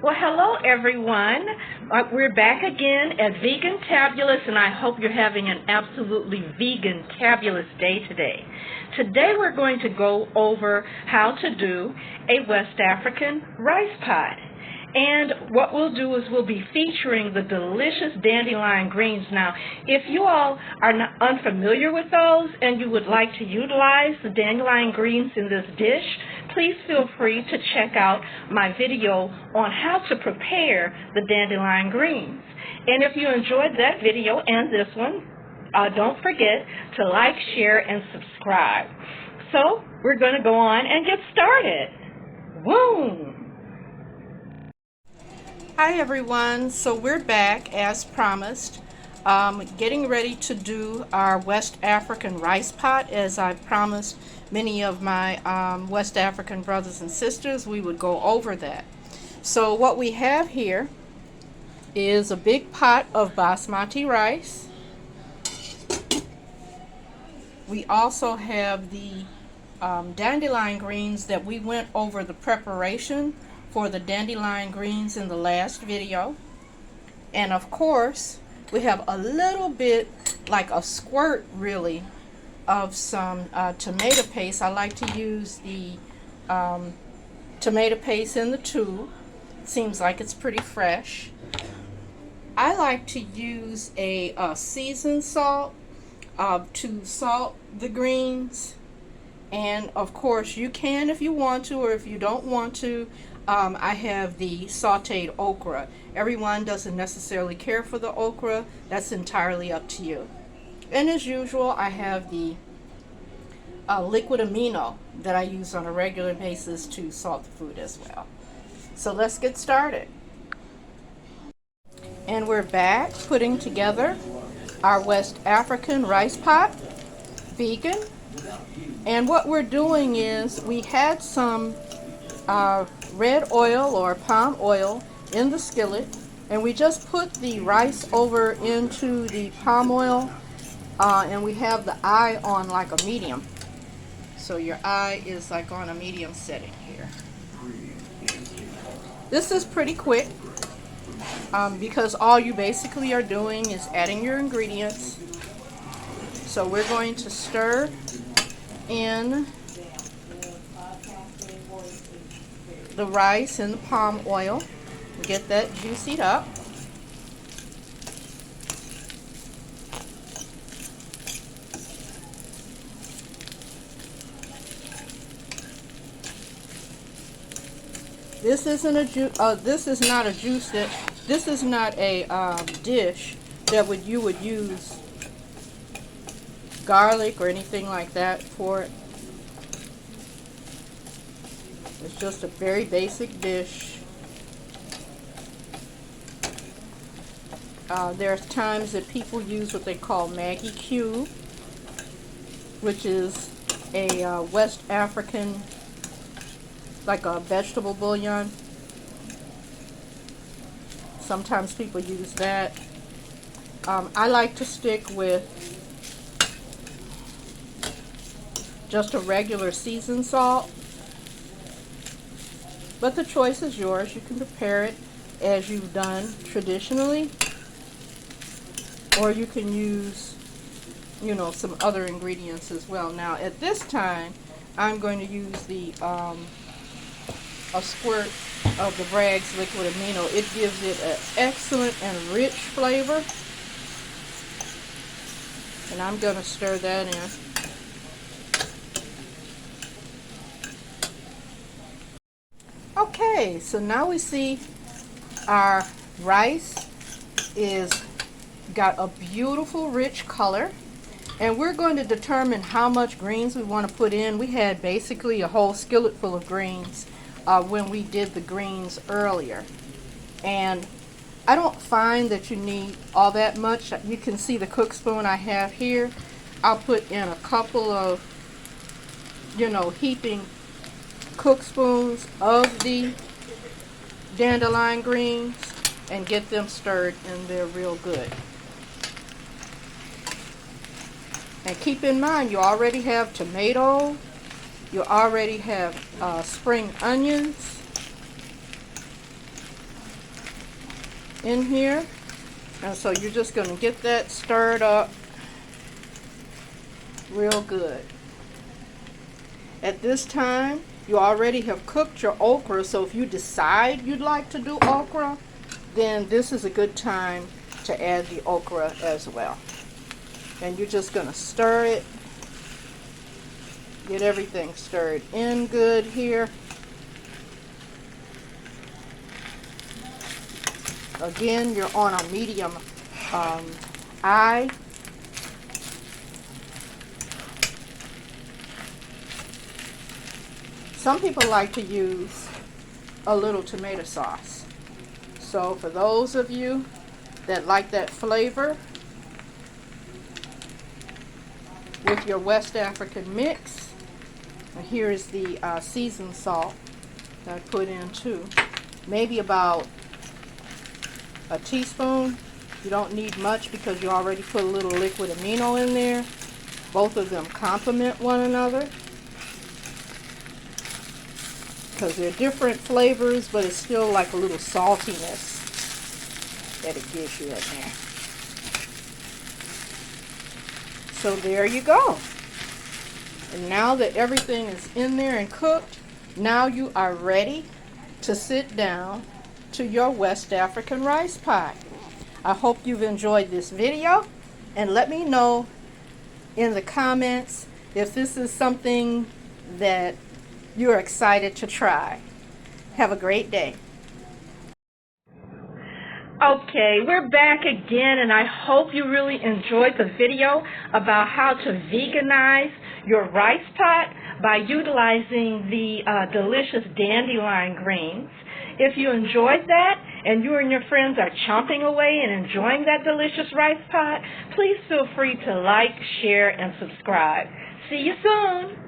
Well, hello everyone. We're back again at Vegan Tabulous, and I hope you're having an absolutely vegan tabulous day today. Today we're going to go over how to do a West African rice pot. And what we'll do is we'll be featuring the delicious dandelion greens. Now, if you all are not unfamiliar with those and you would like to utilize the dandelion greens in this dish, please feel free to check out my video on how to prepare the dandelion greens. And if you enjoyed that video and this one, don't forget to like, share, and subscribe. So we're going to go on and get started. Woo! Hi everyone, so we're back as promised, getting ready to do our West African rice pot. As I promised many of my West African brothers and sisters, we would go over that. So what we have here is a big pot of basmati rice. We also have the dandelion greens that we went over the preparation for the dandelion greens in the last video. And of course we have a little bit, like a squirt really, of some tomato paste. I like to use the tomato paste in the tube. Seems like it's pretty fresh. I like to use a seasoned salt to salt the greens. And of course you can if you want to, or if you don't want to. I have the sauteed okra. Everyone doesn't necessarily care for the okra. That's entirely up to you. And as usual, I have the liquid amino that I use on a regular basis to salt the food as well. So let's get started. And we're back putting together our West African rice pot, vegan. And what we're doing is we had some red oil or palm oil in the skillet, and we just put the rice over into the palm oil, and we have the eye on like a medium. So your eye is like on a medium setting here. This is pretty quick because all you basically are doing is adding your ingredients. So we're going to stir in the rice and the palm oil, get that juicied up. This isn't a this is not a juice that this is not a dish that you would use garlic or anything like that for it. It's just a very basic dish. There's times that people use what they call Maggi cube, which is a West African, like a vegetable bouillon. Sometimes people use that. I like to stick with just a regular seasoned salt. But the choice is yours. You can prepare it as you've done traditionally, or you can use, you know, some other ingredients as well. Now at this time, I'm going to use the a squirt of the Bragg's liquid amino. It gives it an excellent and rich flavor, and I'm going to stir that in. Okay, so now we see our rice is got a beautiful rich color, and we're going to determine how much greens we want to put in. We had basically a whole skillet full of greens when we did the greens earlier, and I don't find that you need all that much. You can see the cook spoon I have here. I'll put in a couple of, you know, heaping cook spoons of the dandelion greens and get them stirred in there real good. And keep in mind, you already have tomato, you already have spring onions, in here. And so you're just going to get that stirred up real good. At this time, you already have cooked your okra, so if you decide you'd like to do okra, then this is a good time to add the okra as well. And you're just going to stir it. Get everything stirred in good here. Again, you're on a medium eye. Some people like to use a little tomato sauce. So for those of you that like that flavor with your West African mix, and here is the seasoned salt that I put in too. Maybe about a teaspoon. You don't need much because you already put a little liquid amino in there. Both of them complement one another because they're different flavors, but it's still like a little saltiness that it gives you in there. So there you go. And now that everything is in there and cooked, now you are ready to sit down to your West African rice pie. I hope you've enjoyed this video, and let me know in the comments if this is something that you're excited to try. Have a great day. Okay, we're back again, and I hope you really enjoyed the video about how to veganize your rice pot by utilizing the delicious dandelion greens. If you enjoyed that and you and your friends are chomping away and enjoying that delicious rice pot, please feel free to like, share, and subscribe. See you soon.